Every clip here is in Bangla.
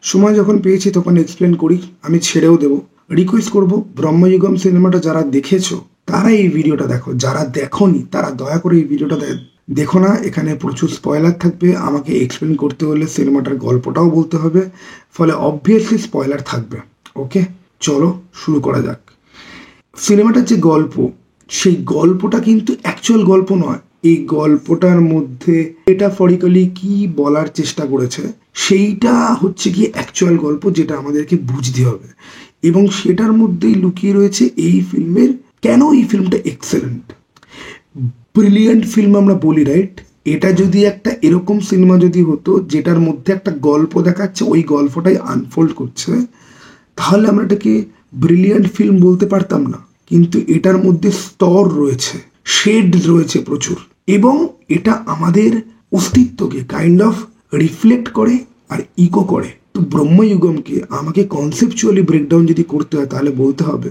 সময় যখন পেয়েছি তখন এক্সপ্লেন করি, আমি ছেড়েও দেবো। রিকোয়েস্ট করবো, ব্রহ্মযুগম সিনেমাটা যারা দেখেছো তারা এই ভিডিওটা দেখো, যারা দেখোনি তারা দয়া করে এই ভিডিওটা দেখো না। এখানে প্রচুর স্পয়লার থাকবে, আমাকে এক্সপ্লেন করতে হলে সিনেমাটার গল্পটাও বলতে হবে, ফলে অবভিয়াসলি স্পয়লার থাকবে। ওকে, চলো শুরু করা যাক। সিনেমাটার যে গল্প, সেই গল্পটা কিন্তু অ্যাকচুয়াল গল্প নয়। এই গল্পটার মধ্যে মেটাফরিক্যালি কি বলার চেষ্টা করেছে সেইটা হচ্ছে কি অ্যাকচুয়াল গল্প, যেটা আমাদেরকে বুঝতে হবে। এবং সেটার মধ্যেই লুকিয়ে রয়েছে এই ফিল্মের, কেন এই ফিল্মটা এক্সেলেন্ট, ব্রিলিয়েন্ট ফিল্ম আমরা বলি, রাইট? এটা যদি একটা এরকম সিনেমা যদি হতো যেটার মধ্যে একটা গল্প দেখাচ্ছে, ওই গল্পটাই আনফোল্ড করছে, তাহলে আমরা এটাকে ব্রিলিয়েন্ট ফিল্ম বলতে পারতাম না। কিন্তু এটার মধ্যে স্তর রয়েছে, শেড রয়েছে প্রচুর, এবং এটা আমাদের অস্তিত্বকে কাইন্ড অফ রিফ্লেক্ট করে আর ইকো করে। তো ব্রহ্মযুগমকে আমাকে কনসেপচুয়ালি ব্রেকডাউন যদি করতে হয় তাহলে বলতে হবে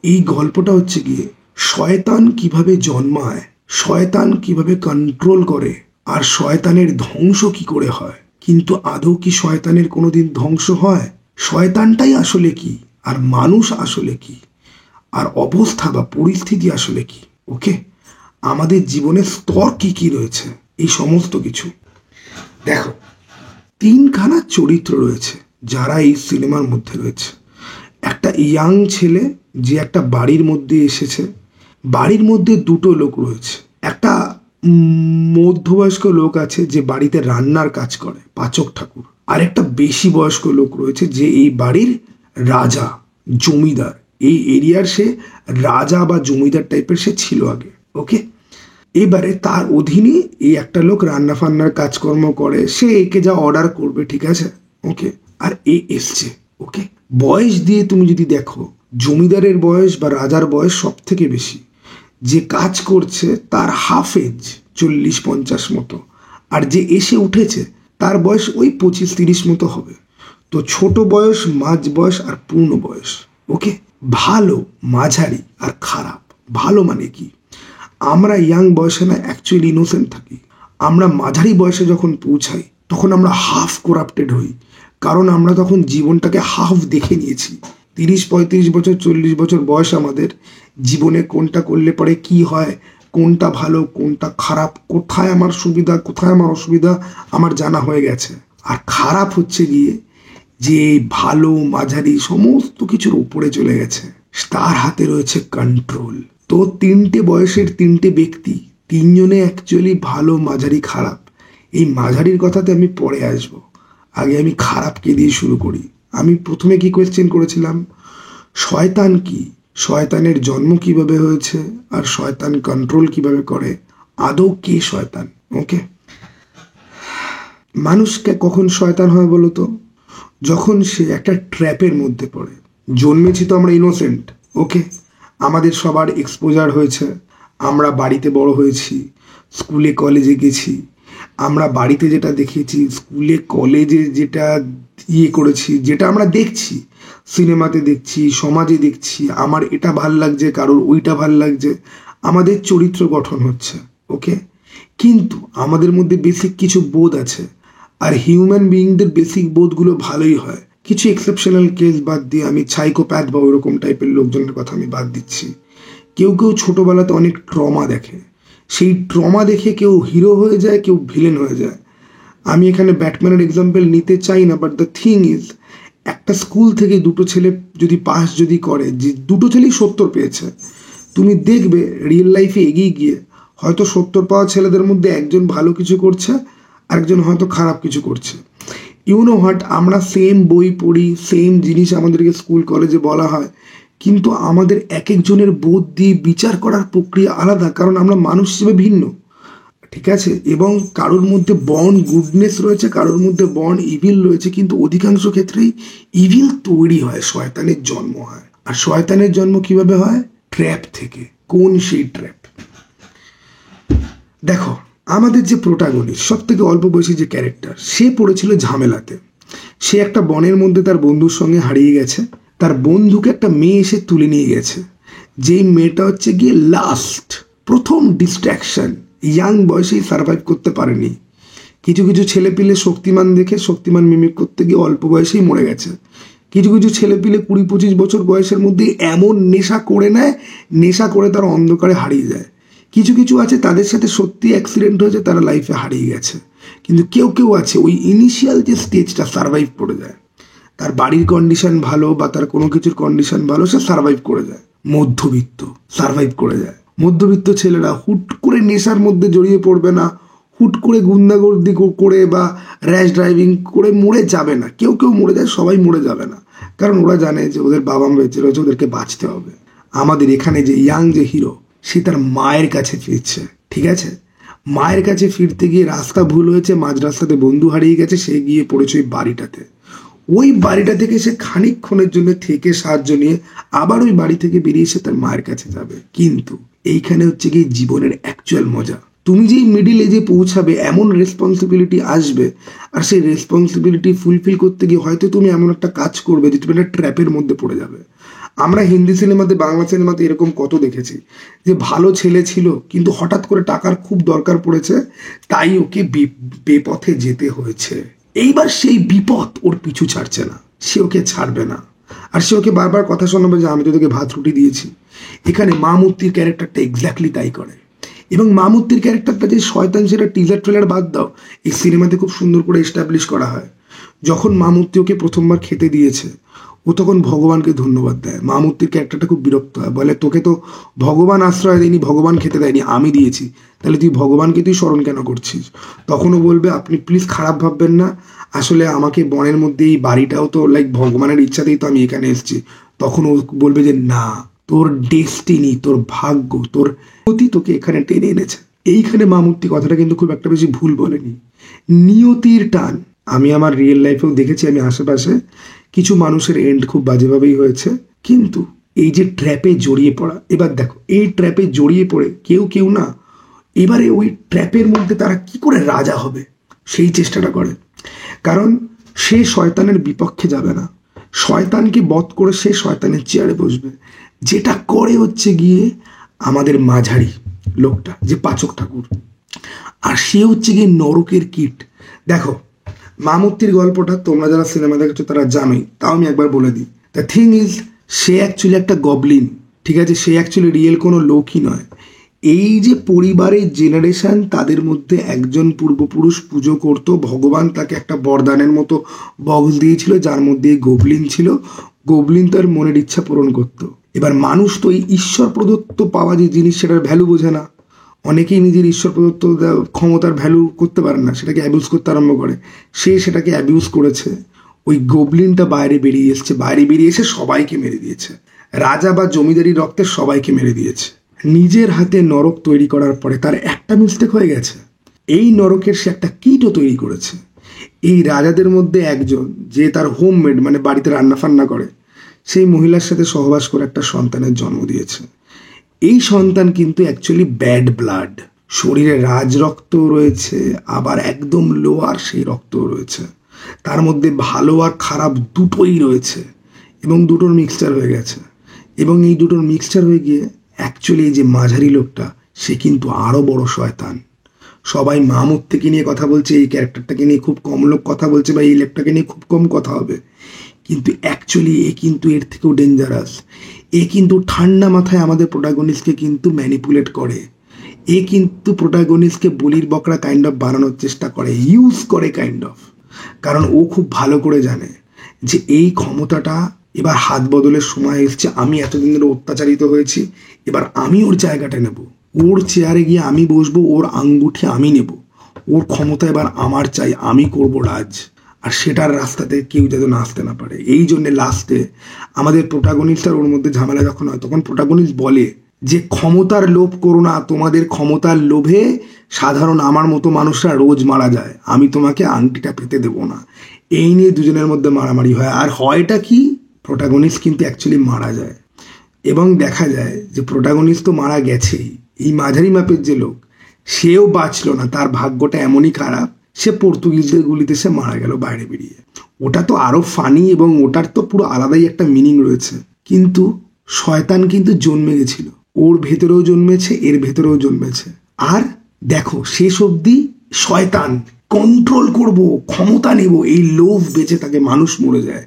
এই গল্পটা হচ্ছে গিয়ে শয়তান কিভাবে জন্মায়, শয়তান কিভাবে কন্ট্রোল করে, আর শয়তানের ধ্বংস কি করে হয়। কিন্তু আদৌ কি শয়তানের কোনোদিন ধ্বংস হয়? শয়তানটাই আসলে কি, আর মানুষ আসলে কি, আর অবস্থা বা পরিস্থিতি আসলে কি। ওকে, আমাদের জীবনের স্তর কি কি রয়েছে, এই সমস্ত কিছু দেখো। তিনখানা চরিত্র রয়েছে যারা এই সিনেমার মধ্যে রয়েছে। একটা ইয়াং ছেলে যে একটা বাড়ির মধ্যে এসেছে, বাড়ির মধ্যে দুটো লোক রয়েছে। একটা মধ্যবয়স্ক লোক আছে যে বাড়িতে রান্নার কাজ করে, পাচক ঠাকুর। আর একটা বেশি বয়স্ক লোক রয়েছে যে এই বাড়ির রাজা, জমিদার। এই এরিয়ার সে রাজা বা জমিদার টাইপের সে ছিল আগে। ওকে, এবারে তার অধীনে এই একটা লোক রান্না ফান্নার কাজকর্ম করে, সে একে যা অর্ডার করবে, ঠিক আছে, ওকে। আর এ এসছে, ওকে। বয়স দিয়ে তুমি যদি দেখো, জমিদারের বয়স বা রাজার বয়স সব থেকে বেশি। যে কাজ করছে তার হাফ এজ, 40-50 মতো। আর যে এসে উঠেছে তার বয়স ওই 25-30 মতো হবে। তো ছোট বয়স, মাঝ বয়স আর পূর্ণ বয়স। ওকে, ভালো, মাঝারি আর খারাপ। ভালো মানে কি, আমরা ইয়াং বয়সে না অ্যাকচুয়ালি ইনোসেন্ট থাকি। আমরা মাঝারি বয়সে যখন পৌঁছাই তখন আমরা হাফ করাপ্টেড হই, কারণ আমরা তখন জীবনটাকে হাফ দেখে নিয়েছি। 30-35 বছর, 40 বছর বয়স আমাদের, জীবনে কোনটা করলে পরে কি হয়, কোনটা ভালো কোনটা খারাপ, কোথায় আমার সুবিধা কোথায় আমার অসুবিধা আমার জানা হয়ে গেছে। আর খারাপ হচ্ছে গিয়ে যে ভালো মাঝারি সমস্ত কিছুর উপরে চলে গেছে, তার হাতে রয়েছে কন্ট্রোল। তো তিনটে বয়সের তিনটে ব্যক্তি, তিনজনে অ্যাকচুয়ালি ভালো, মাঝারি, খারাপ। এই মাঝারির কথাতে আমি পরে আসব, আগে আমি খারাপকে দিয়ে শুরু করি। আমি প্রথমে কি কোয়েশ্চেন করেছিলাম, শয়তান কি, শয়তানের জন্ম কিভাবে হয়েছে, আর শয়তান কন্ট্রোল কিভাবে করে, আদৌ কে শয়তান। ওকে, মানুষকে কখন শয়তান হয় বলো তো? যখন সে একটা ট্র্যাপের মধ্যে পড়ে। জন্মেছি তো আমরা ইনোসেন্ট, ওকে, আমাদের সবার এক্সপোজার হয়েছে, আমরা বাড়িতে বড় হয়েছি, স্কুলে কলেজে গেছি, আমরা বাড়িতে যেটা দেখেছি, স্কুলে কলেজে যেটা করেছি, যেটা আমরা দেখছি, সিনেমাতে দেখছি, সমাজে দেখছি, আমার এটা ভাল লাগছে, কারোর ওইটা ভাল লাগছে, আমাদের চরিত্র গঠন হচ্ছে। ওকে, কিন্তু আমাদের মধ্যে বেসিক কিছু বোধ আছে, আর হিউম্যান বিইংদের বেসিক বোধগুলো ভালোই হয়। কিছু এক্সেপশনাল কেস বাদ দিয়ে, আমি সাইকোপ্যাথ বা ওরকম টাইপের লোকজনের কথা আমি বাদ দিচ্ছি। কেউ কেউ ছোটোবেলাতে অনেক ট্রমা দেখে, সেই ট্রমা দেখে কেউ হিরো হয়ে যায়, কেউ ভিলেন হয়ে যায়। আমি এখানে ব্যাটম্যানের এক্সাম্পল নিতে চাই না, বাট দ্য থিং ইজ, একটা স্কুল থেকে দুটো ছেলে যদি পাস যদি করে, যে দুটো ছেলেই 70 পেয়েছে, তুমি দেখবে রিয়েল লাইফে এগিয়ে গিয়ে হয়তো 70 পাওয়া ছেলেদের মধ্যে একজন ভালো কিছু করছে, আরেকজন হয়তো খারাপ কিছু করছে। ইউনো হোয়াট, আমরা সেম বই পড়ি, সেম জিনিস আমাদেরকে স্কুল কলেজে বলা হয়, কিন্তু আমাদের এক একজনের বোধ দিয়ে বিচার করার প্রক্রিয়া আলাদা, কারণ আমরা মানুষ হিসেবে ভিন্ন, ঠিক আছে। এবং কারোর মধ্যে বর্ন গুডনেস রয়েছে, কারোর মধ্যে বর্ন ইভিল রয়েছে, কিন্তু অধিকাংশ ক্ষেত্রেই ইভিল তৈরি হয়, শয়তানের জন্ম হয়। আর শয়তানের জন্ম কিভাবে হয়? ট্র্যাপ থেকে। কোন সেই ট্র্যাপ? দেখো, আমাদের যে প্রোটাগনিস্ট, সব থেকে অল্প বয়সী যে ক্যারেক্টার, সে পড়েছিল ঝামেলাতে। সে একটা বনের মধ্যে তার বন্ধুর সঙ্গে হারিয়ে গেছে, তার বন্ধুকে একটা মেয়ে এসে তুলে নিয়ে গেছে, যেই মেয়েটা হচ্ছে গিয়ে প্রথম ডিস্ট্র্যাকশন, ইয়াং বয়সেই সার্ভাইভ করতে পারেনি, কিছু কিছু ছেলে পিলে শক্তিমান দেখে শক্তিমান মিমিক করতে গিয়ে অল্প বয়সেই মরে গেছে। কিছু কিছু ছেলে পিলে 20-25 বছর বয়সের মধ্যে এমন নেশা করে নেয়, নেশা করে তারা অন্ধকারে হারিয়ে যায়। কিছু কিছু আছে তাদের সাথে সত্যি অ্যাক্সিডেন্ট হয়েছে, তারা লাইফে হারিয়ে গেছে। কিন্তু কেউ কেউ আছে ওই ইনিশিয়াল যে স্টেজটা সার্ভাইভ করে যায়, তার বাড়ির কন্ডিশন ভালো বা তার কোনো কিছুর কন্ডিশন ভালো, সে সার্ভাইভ করে যায়। মধ্যবিত্ত সার্ভাইভ করে যায়। মধ্যবিত্ত ছেলেরা হুট করে নেশার মধ্যে জড়িয়ে পড়বে না, হুট করে গুন্ডাগর্দি করে বা র্যাশ ড্রাইভিং করে মরে যাবে না। কেউ কেউ মরে যায়, সবাই মরে যাবে না, কারণ ওরা জানে যে ওদের বাবা মা বেঁচে রয়েছে, ওদেরকে বাঁচতে হবে। আমাদের এখানে যে ইয়াং যে হিরো, সে তার মায়ের কাছে ফিরছে, ঠিক আছে? মায়ের কাছে ফিরতে গিয়ে রাস্তা ভুল হয়েছে, মাঝ রাস্তাতে বন্ধু হারিয়ে গেছে, সে গিয়ে পড়েছে ওই বাড়িটাতে। ওই বাড়িটা থেকে সে খানিকক্ষণের জন্য থেকে সাহায্য নিয়ে আবার ওই বাড়ি থেকে বেরিয়ে এসে তার মায়ের কাছে যাবে। কিন্তু এইখানে হচ্ছে কি জীবনের অ্যাকচুয়াল মজা। তুমি যেই মিডিল এজে পৌঁছাবে, এমন রেসপন্সিবিলিটি আসবে, আর সেই রেসপন্সিবিলিটি ফুলফিল করতে গিয়ে হয়তো তুমি এমন একটা কাজ করবে যে তুমি একটা ট্র্যাপের মধ্যে পড়ে যাবে। আমরা হিন্দি সিনেমাতে, বাংলা সিনেমাতে এরকম কত দেখেছি যে ভালো ছেলে ছিল কিন্তু হঠাৎ করে টাকার খুব দরকার পড়েছে, তাই ওকে বেপথে যেতে হয়েছে। এইবার সেই বিপদ ওর পিছু ছাড়ছে না, সে ওকে ছাড়বে না, আর সে ওকে বারবার কথা শোনাবে যে আমি তো তোকে ভাত রুটি দিয়েছি। এখানে মামুত্তির ক্যারেক্টারটা এক্স্যাক্টলি তাই করে। এবং মামুত্তির ক্যারেক্টারটা যে শয়তান, সেটা টিজার ট্রেলার বাদ দাও, এই সিনেমাতে খুব সুন্দর করে এস্টাবলিশ করা হয়। যখন মামুত্তি ওকে প্রথমবার খেতে দিয়েছে, ও তখন ভগবানকে ধন্যবাদ দেয়। মামুত্তির ক্যারেক্টারটা খুব বিরক্ত হয়, বলে তোকে তো ভগবান আশ্রয় দেয়নি, ভগবান খেতে দেয়নি, আমি দিয়েছি, তাহলে তুই ভগবানকে তুই স্মরণ কেন করছিস? তখনও বলবে আপনি প্লিজ খারাপ ভাববেন না, আসলে আমাকে বনের মধ্যে এই বাড়িটাও তো লাইক ভগবানের ইচ্ছাতেই তো আমি এখানে এসেছি। তখন ও বলবে যে না, তোর ডেস্টিনি, তোর ভাগ্য, তোর নিয়তি তোকে এখানে টেনে এনেছে। এইখানে মামুত্তি কথাটা কিন্তু খুব একটা বেশি ভুল বলেনি। নিয়তির টান আমি আমার রিয়েল লাইফেও দেখেছি। আমি আশেপাশে কিছু মানুষের এন্ড খুব বাজেভাবেই হয়েছে, কিন্তু এই যে ট্র্যাপে জড়িয়ে পড়া, এবার দেখো এই ট্র্যাপে জড়িয়ে পড়ে কেউ কেউ না, এবারে ওই ট্র্যাপের মধ্যে তারা কি করে রাজা হবে সেই চেষ্টাটা করে। কারণ সে শয়তানের বিপক্ষে যাবে না, শয়তানকে বধ করে সে শয়তানের চেয়ারে বসবে। যেটা করে হচ্ছে গিয়ে আমাদের মাঝারি লোকটা, যে পাচক ঠাকুর, আর সে হচ্ছে গিয়ে নরকের কীট। দেখো মামুত্তির গল্পটা তোমরা যারা সিনেমা দেখেছো তারা জানোই, তাও আমি একবার বলে দিই। The thing is, say actually একটা গবলিন, ঠিক আছে? সে অ্যাকচুয়ালি রিয়েল কোনো লোকই নয়। এই যে পরিবারের জেনারেশন, তাদের মধ্যে একজন পূর্বপুরুষ পুজো করতো, ভগবান তাকে একটা বরদানের মতো বক্স দিয়েছিল যার মধ্যে গবলিন ছিল। গবলিন তার মনের ইচ্ছা পূরণ করতো। এবার মানুষ তো এই ঈশ্বর প্রদত্ত পাওয়া যে জিনিস, সেটার ভ্যালু বোঝে না। অনেকেই নিজের ঈশ্বর প্রদত্ত ক্ষমতার ভ্যালু করতে পারে না, সেটাকে অ্যাবিউজ করতে আরম্ভ করে। সে সেটাকে অ্যাবিউজ করেছে। ওই গবলিনটা বাইরে বেরিয়ে এসছে, বাইরে বেরিয়ে এসে সবাইকে মেরে দিয়েছে। রাজা বা জমিদারি রক্তে সবাইকে মেরে দিয়েছে। নিজের হাতে নরক তৈরি করার পরে তার একটা মিস্টেক হয়ে গেছে, এই নরকের সে একটা কীটও তৈরি করেছে। এই রাজাদের মধ্যে একজন, যে তার হোমমেড মানে বাড়িতে রান্না ফান্না করে, সেই মহিলার সাথে সহবাস করে একটা সন্তানের জন্ম দিয়েছে। এই সন্তান কিন্তু অ্যাকচুয়ালি ব্যাড ব্লাড, শরীরে রাজ রক্ত রয়েছে, আবার একদম লোয়ার সেই রক্তও রয়েছে। তার মধ্যে ভালো আর খারাপ দুটোই রয়েছে, এবং দুটোর মিক্সচার হয়ে গেছে। এবং এই দুটোর মিক্সচার হয়ে গিয়ে অ্যাকচুয়ালি এই যে মাঝারি লোকটা, সে কিন্তু আরও বড় শয়তান। সবাই মামুত্তিকে নিয়ে কথা বলছে, এই ক্যারেক্টারটাকে নিয়ে খুব কম লোক কথা বলছে, বা এই লোকটাকে নিয়ে খুব কম কথা হবে, কিন্তু অ্যাকচুয়ালি এ কিন্তু এর থেকেও ডেঞ্জারাস। এ কিন্তু ঠান্ডা মাথায় আমাদের প্রোটাগনিস্টকে কিন্তু ম্যানিপুলেট করে। এ কিন্তু প্রোটাগনিস্টকে বলির বকরা কাইন্ড অফ বানানোর চেষ্টা করে, ইউজ করে কাইন্ড অফ। কারণ ও খুব ভালো করে জানে যে এই ক্ষমতাটা এবার হাত বদলের সময় এসছে। আমি এতদিন ধরে অত্যাচারিত হয়েছি, এবার আমি ওর জায়গাটা নেব, ওর চেয়ারে গিয়ে আমি বসবো, ওর আঙ্গুঠি আমি নেব, ওর ক্ষমতা এবার আমার চাই, আমি করব রাজ। আর সেটার রাস্তাতে কেউ যাতে না আসতে না পারে। এই জন্যে লাস্টে আমাদের প্রোটাগনিস্ট আর ওর মধ্যে ঝামেলা যখন হয়, তখন প্রোটাগনিস্ট বলে যে ক্ষমতার লোভ করো না, তোমাদের ক্ষমতার লোভে সাধারণ আমার মতো মানুষরা রোজ মারা যায়, আমি তোমাকে আংটিটা পেতে দেবো না। এই নিয়ে দুজনের মধ্যে মারামারি হয়। আর হয়টা কি, প্রোটাগনিস্ট কিন্তু অ্যাকচুয়ালি মারা যায়। এবং দেখা যায় যে প্রোটাগনিস্ট তো মারা গেছেই, এই মাঝারি মাপের যে লোক, সেও বাঁচলো না। তার ভাগ্যটা এমনই খারাপ, সে পর্তুগিজদের গুলিতে সে মারা গেল বাইরে বেরিয়ে। ওটা তো আরো ফানি, এবং ওটার তো পুরো আলাদাই একটা মিনিং রয়েছে। কিন্তু শয়তান কিন্তু জন্মে গেছিল, ওর ভেতরেও জন্মেছে, এর ভেতরেও জন্মেছে। আর দেখো শেষ অবধি শয়তান কন্ট্রোল করব, ক্ষমতা নেব, এই লোভ বেঁচে থাকে, মানুষ মরে যায়।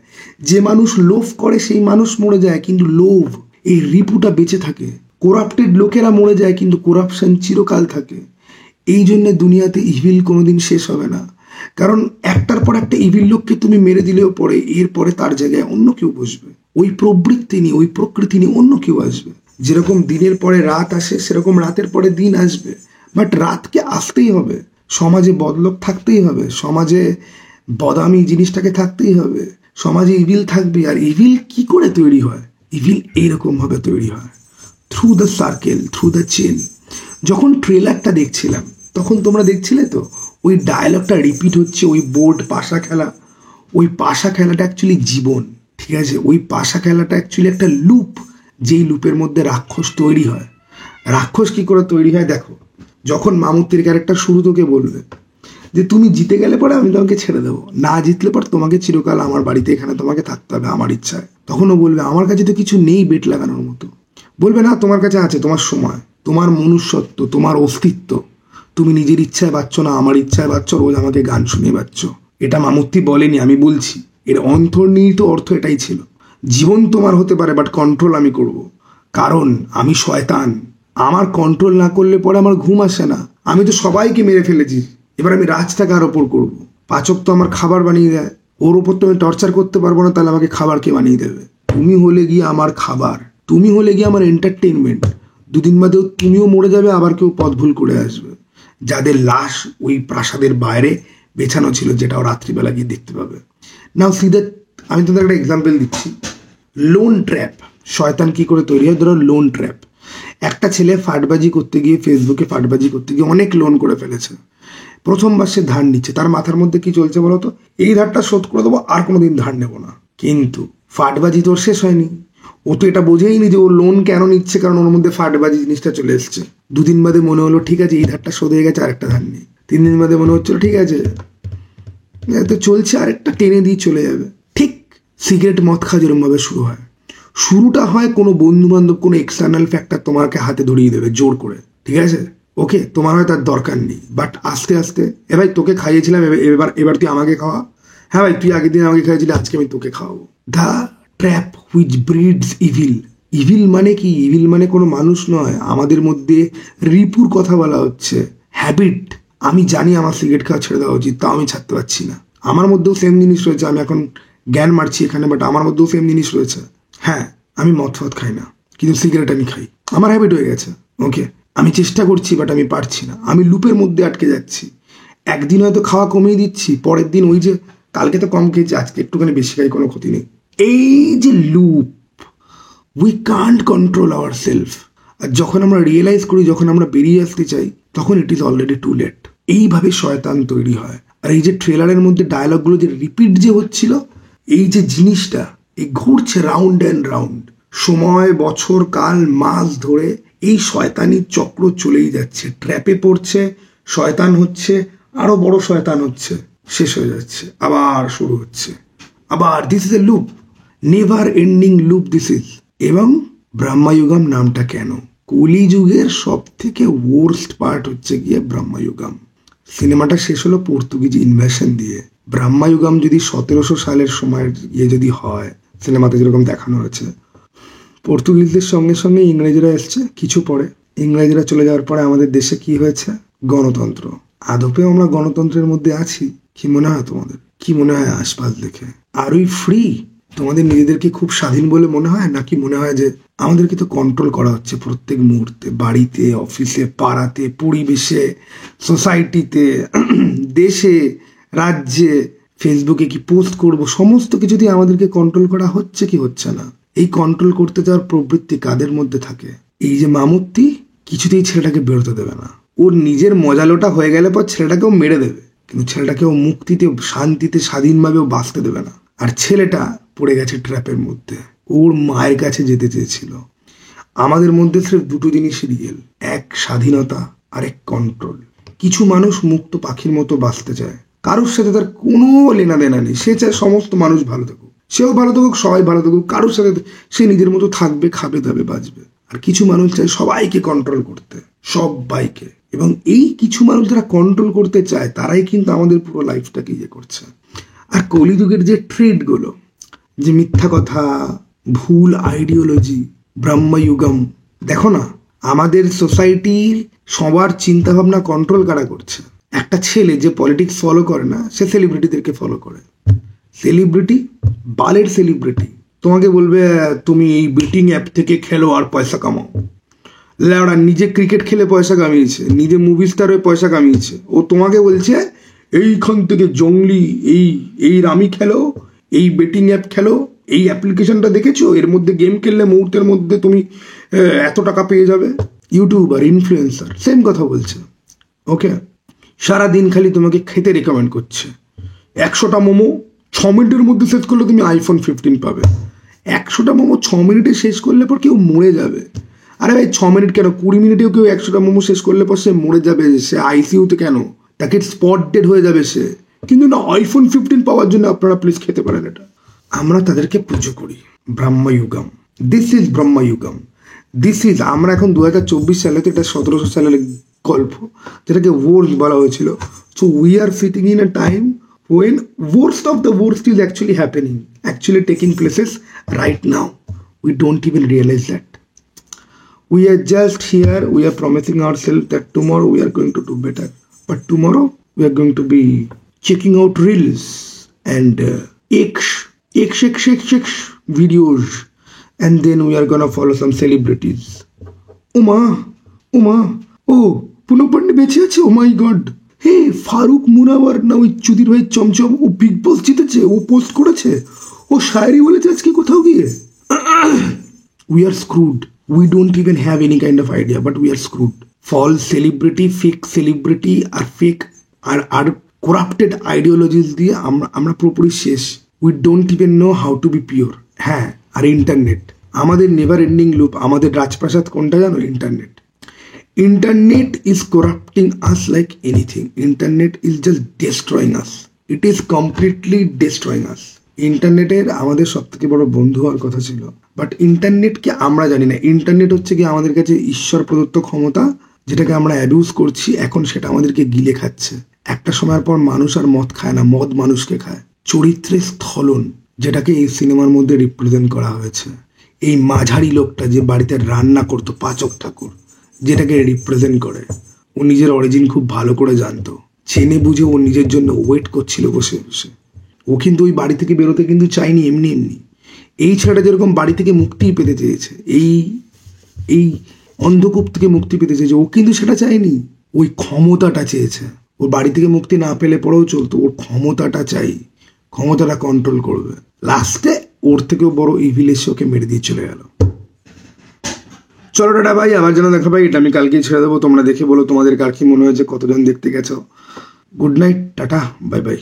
যে মানুষ লোভ করে সেই মানুষ মরে যায়, কিন্তু লোভ, এই রিপুটা বেঁচে থাকে। করাপ্টেড লোকেরা মরে যায়, কিন্তু করাপশন চিরকাল থাকে। এই জন্য দুনিয়াতে ইভিল কোনোদিন শেষ হবে না, কারণ একটার পর একটা ইভিল লোককে তুমি মেরে দিলেও পরে এরপরে তার জায়গায় অন্য কেউ বসবে, ওই প্রবৃত্তি নিয়ে, ওই প্রকৃতি নিয়ে অন্য কেউ আসবে। যেরকম দিনের পরে রাত আসে, সেরকম রাতের পরে দিন আসবে, বাট রাতকে আসতেই হবে। সমাজে বদলোক থাকতেই হবে, সমাজে বদামি জিনিসটাকে থাকতেই হবে, সমাজে ইভিল থাকবে। আর ইভিল কি করে তৈরি হয়? ইভিল এইরকম ভাবে তৈরি হয়, through the circle, through the chain. যখন ট্রেলারটা দেখছিলাম তখন তোমরা দেখছিলে তো ওই ডায়লগটা রিপিট হচ্ছে, ওই বোর্ড পাশা খেলা। ওই পাশা খেলাটা অ্যাকচুয়ালি জীবন, ঠিক আছে? ওই পাশা খেলাটা অ্যাকচুয়ালি একটা লুপ, যেই লুপের মধ্যে রাক্ষস তৈরি হয়। রাক্ষস কি করে তৈরি হয় দেখো, যখন মামুত্তির ক্যারেক্টার শুরু তোকে বলবে যে তুমি জিতে গেলে পরে আমি তোমাকে ছেড়ে দেবো, না জিতলে পর তোমাকে চিরকাল আমার বাড়িতে এখানে তোমাকে থাকতে হবে আমার ইচ্ছায়, তখন ও বলবে আমার কাছে তো কিছু নেই বেট লাগানোর মতো। বলবে না, তোমার কাছে আছে, তোমার সময়, তোমার মনুষ্যত্ব, তোমার অস্তিত্ব। তুমি নিজের ইচ্ছায় বাচ্চ না, আমার ইচ্ছায় বাচ্চ, রোজ আমাকে গান শুনিয়ে বাচ্চ। এটা মামুত্তি বলেনি, আমি বলছি। এর অন্তর্নিহিত অর্থ এটাই ছিল, জীবন তোমার হতে পারে বাট কন্ট্রোল আমি করব, কারণ আমি শয়তান। আমার কন্ট্রোল না করলে পরে আমার ঘুম আসে না। আমি তো সবাইকে মেরে ফেলেছি, এবার আমি রাজটা কার ওপর করবো? পাচক তো আমার খাবার বানিয়ে দেয়, ওর ওপর তো আমি টর্চার করতে পারবো না, তাহলে আমাকে খাবার কে বানিয়ে দেবে? তুমি হলে গিয়ে আমার খাবার, তুমি হলে গিয়ে আমার এন্টারটেনমেন্ট। দুদিন বাদেও তুমিও মরে যাবে, আবার কেউ পথ ভুল করে আসবে, যাদের লাশ ওই প্রাসাদের বাইরে বেছানো ছিল, যেটাও রাত্রিবেলা গিয়ে দেখতে পাবে। নাও সিধা আমি তোমাদের একটা এক্সাম্পল দিচ্ছি। লোন ট্র্যাপ, শয়তান কি করে তৈরি হয়? ধরো লোন ট্র্যাপ, একটা ছেলে ফাটবাজি করতে গিয়ে, ফেসবুকে ফাটবাজি করতে গিয়ে অনেক লোন করে ফেলেছে। প্রথমবার সে ধার নিচ্ছে, তার মাথার মধ্যে কি চলছে বলতো? এই ধারটা শোধ করে দেবো, আর কোনোদিন ধার নেবো না। কিন্তু ফাটবাজি তোর শেষ হয়নি, ও তো এটা বোঝেইনি যে ও লোন কেন নিচ্ছে, কারণ ওর মধ্যে ফাটবাজি জিনিসটা চলে এসছে। দুদিন বাদে মনে হলো ঠিক আছে এই ধারটা শোধ হয়ে গেছে, আরেকটা ধার নেই। 3 দিন বাদে মনে হচ্ছিল ঠিক আছে তো চলছে, আরেকটা টেনে দিয়ে চলে যাবে। ঠিক সিগারেট মদ খাওয়া যেরকম ভাবে শুরু হয়, শুরুটা হয় কোনো বন্ধু বান্ধব, কোনো এক্সটার্নাল ফ্যাক্টর তোমাকে হাতে ধরিয়ে দেবে জোর করে, ঠিক আছে? ওকে, তোমার হয়তো তার দরকার নেই, বাট আস্তে আস্তে, এ ভাই তোকে খাইয়েছিলাম, এবার তুই আমাকে খাওয়া। হ্যাঁ ভাই, তুই আগের দিন আমাকে খাইয়েছিলি, আজকে আমি তোকে খাওয়াবো। The trap which breeds evil. Evil মানে কি? ইভিল মানে কোনো মানুষ নয়, আমাদের মধ্যে রিপুর কথা বলা হচ্ছে, হ্যাবিট। আমি জানি আমার সিগারেট খাওয়া ছেড়ে দেওয়া উচিত, তাও আমি ছাড়তে পারছি না। আমার মধ্যেও সেম জিনিস রয়েছে, আমি এখন জ্ঞান মারছি এখানে, বাট আমার মধ্যেও সেম জিনিস রয়েছে। হ্যাঁ, আমি মদ ফদ খাই না, কিন্তু সিগারেট আমি খাই, আমার হ্যাবিট হয়ে গেছে। ওকে, আমি চেষ্টা করছি বাট আমি পারছি না, আমি লুপের মধ্যে আটকে যাচ্ছি। একদিন হয়তো খাওয়া কমিয়ে দিচ্ছি, পরের দিন ওই যে কালকে তো কম খেয়েছি, আজকে একটুখানি বেশি খাই, কোনো ক্ষতি নেই। এই যে loop, we can't control our self. আর যখন আমরা রিয়েলাইজ করি, যখন আমরা বেরিয়ে আসতে চাই, তখন it is already too late. এইভাবে শয়তান তৈরি হয়। আর এই যে ট্রেলারের মধ্যে ডায়লগগুলো যে রিপিট যে হচ্ছিল, এই যে জিনিসটা এই ঘুরছে রাউন্ড অ্যান্ড রাউন্ড, সময়, বছর, কাল, মাস ধরে এই শয়তানির চক্র চলেই যাচ্ছে। ট্র্যাপে পড়ছে, শয়তান হচ্ছে, আরো বড় শয়তান হচ্ছে, শেষ হয়ে যাচ্ছে, আবার শুরু হচ্ছে, আবার। This is a loop, never ending loop this is. এবং ব্রহ্মযুগম নামটা কেন? কলিযুগের সব থেকে ওয়ার্স্ট পার্ট হচ্ছে গিয়ে ব্রহ্মযুগম। সিনেমাটা শেষ হলো পর্তুগিজ ইনভেশন দিয়ে। ব্রহ্মযুগম যদি 1700 সালের সময় যদি হয়, সিনেমাতে যেরকম দেখানো হয়েছে, পর্তুগিজদের সঙ্গে সঙ্গে ইংরেজরা এসছে কিছু পরে। ইংরেজরা চলে যাওয়ার পরে আমাদের দেশে কি হয়েছে? গণতন্ত্র। আদপেও আমরা গণতন্ত্রের মধ্যে আছি? কি মনে হয় তোমাদের? কি মনে হয় আশপাশ দেখে? আর ওই ফ্রি? তোমাদের নিজেদেরকে খুব স্বাধীন বলে মনে হয়, নাকি মনে হয় যে আমাদেরকে তো কন্ট্রোল করা হচ্ছে প্রত্যেক মুহূর্তে, বাড়িতে, অফিসে, পাড়াতে, পরিবেশে, সোসাইটিতে, দেশে, রাজ্যে, ফেসবুকে কি পোস্ট করব, সমস্ত কিছুতেই আমাদেরকে কন্ট্রোল করা হচ্ছে কি হচ্ছে না? এই কন্ট্রোল করতে যাওয়ার প্রবৃত্তি কাদের মধ্যে থাকে? এই যে মামুত্তি কিছুতেই ছেলেটাকে বেরোতে দেবে না। ওর নিজের মজালোটা হয়ে গেলে পর ছেলেটাকেও মেরে দেবে, কিন্তু ছেলেটাকেও মুক্তিতে, শান্তিতে, স্বাধীনভাবেও বাঁচতে দেবে না। আর ছেলেটা পড়ে গেছে ট্র্যাপের মধ্যে, ওর মায়ের কাছে যেতে চেয়েছিল। আমাদের মধ্যে সির্ফ দুটো জিনিস রিয়েল, এক স্বাধীনতা আর এক কন্ট্রোল। কিছু মানুষ মুক্ত পাখির মতো বাঁচতে চায়, কারোর সাথে তার কোনো লেনা দেনা নেই, সে চায় সমস্ত মানুষ ভালো থাকুক, সেও ভালো থাকুক, সবাই ভালো থাকুক, কারোর সাথে সে নিজের মতো থাকবে, খাবে, দাবে, বাঁচবে। আর কিছু মানুষ চায় সবাইকে কন্ট্রোল করতে, সবাইকে। এবং এই কিছু মানুষ যারা কন্ট্রোল করতে চায় তারাই কিন্তু আমাদের পুরো লাইফটাকে ইয়ে করছে। আর কলিযুগের যে ট্রেডগুলো, যে মিথ্যা কথা, ভুল আইডিওলজি, ব্রহ্মযুগম, দেখো না আমাদের সোসাইটির সবার চিন্তা ভাবনা কন্ট্রোল কারা করছে? একটা ছেলে যে পলিটিক্স ফলো করে না সে সেলিব্রিটিদেরকে ফলো করে। সেলিব্রিটি, বালের সেলিব্রিটি, তোমাকে বলবে তুমি এই বেটিং অ্যাপ থেকে খেলো আর পয়সা কামাও। লেওড়া নিজে ক্রিকেট খেলে পয়সা কামিয়েছে, নিজে মুভি স্টার হয়ে পয়সা কামিয়েছে, ও তোমাকে বলছে এইখান থেকে জঙ্গলি এই রামি খেলো, এই বেটিং অ্যাপ খেলো, এই অ্যাপ্লিকেশনটা দেখেছো, এর মধ্যে গেম খেললে মুহূর্তের মধ্যে তুমি এত টাকা পেয়ে যাবে। ইউটিউবার, ইনফ্লুয়েন্সার সেম কথা বলছে। ওকে, সারাদিন খালি তোমাকে খেতে রেকমেন্ড করছে। 100টা মোমো 6 মিনিটের মধ্যে শেষ করলে তুমি আইফোন 15 পাবে। 100টা মোমো 6 মিনিটে শেষ করলে পর কেউ মরে যাবে। আরে ভাই 6 মিনিট কেন, 20 মিনিটেও কেউ 100টা মোমো শেষ করলে পর সে মরে যাবে, সে আইসিইউতে কেন, তাকে স্পট ডেড হয়ে যাবে সে। কিন্তু না, আইফোন 15 পাওয়ার জন্য আপনারা প্লিজ খেতে পারেন এটা। আমরা তাদেরকে পুজো করি। ব্রহ্মযুগম, দিস ইজ ব্রহ্মযুগম, দিস ইজ, আমরা এখন 2024 সালে, তো এটা 1700 সালের গল্প যেটাকে ওয়ার্স বলা হয়েছিল। So we are sitting in a time when worst of the worst is actually happening, actually taking places right now. We don't even realize that. We are just here, we are promising ourselves that tomorrow we are going to do better. But tomorrow we are going to be checking out reels and X videos, and then we are gonna follow some celebrities. Uma, oh, Punam Pandey বেঁচে আছে, oh my god. হে ফারুক মুনাওয়ার না ওই চুদির ভাই চমচম, ও বিগ বস জিতেছে, ও পোস্ট করেছে, ও শায়রি বলেছে আজকে কোথাও গিয়ে। We are screwed, we don't even have any kind of idea, but we are screwed. False celebrity, fake celebrity আর ফেক আর করাপ্টেড আইডিওলজিস দিয়ে আমরা পুরোপুরি শেষ। We don't even know how to be pure. হ্যাঁ, আর ইন্টারনেট আমাদের নেভার এন্ডিং লুপ, আমাদের রাজপ্রাসাদ কোনটা জানো? Internet. Internet is corrupting us like anything. Internet is just destroying us. It is completely destroying us. ইন্টারনেটের আমাদের সব থেকে বড় বন্ধু হওয়ার কথা ছিল, বাট ইন্টারনেটকে আমরা জানি না। ইন্টারনেট হচ্ছে কি আমাদের কাছে ঈশ্বর প্রদত্ত ক্ষমতা, যেটাকে আমরা অ্যাবিউজ করছি, এখন সেটা আমাদেরকে গিলে খাচ্ছে। একটা সময়ের পর মানুষ আর মদ খায় না, মদ মানুষকে খায়। চরিত্রের স্থলন, যেটাকে এই সিনেমার মধ্যে রিপ্রেজেন্ট করা হয়েছে। এই মাঝারি লোকটা যে বাড়িতে রান্না করতো, পাচক ঠাকুর, যেটাকে রিপ্রেজেন্ট করে, ও নিজের অরিজিন খুব ভালো করে জানতো, চেনে বুঝে ও নিজের জন্য ওয়েট করছিল বসে বসে। ও কিন্তু ওই বাড়ি থেকে বেরোতে কিন্তু চায়নি এমনি এমনি। এই ছেলেটা যেরকম বাড়ি থেকে মুক্তি পেতে চেয়েছে, এই অন্ধকূপ থেকে মুক্তি পেতে চেয়েছে, ও কিন্তু সেটা চায়নি, ওই ক্ষমতাটা চেয়েছে। ওর বাড়ি থেকে মুক্তি না পেলে পরেও চলতো, ওর ক্ষমতাটা চাই, ক্ষমতাটা কন্ট্রোল করবে। লাস্টে ওর থেকেও বড় ইভিল এসে ওকে মেরে দিয়ে চলে গেল। চলো টাটা ভাই, আবার যেন দেখা ভাই, এটা আমি কালকেই ছেড়ে দেবো। তোমরা দেখে বলো তোমাদের কার কি মনে হয়েছে, কতজন দেখতে গেছো। Good night, tata, bye bye.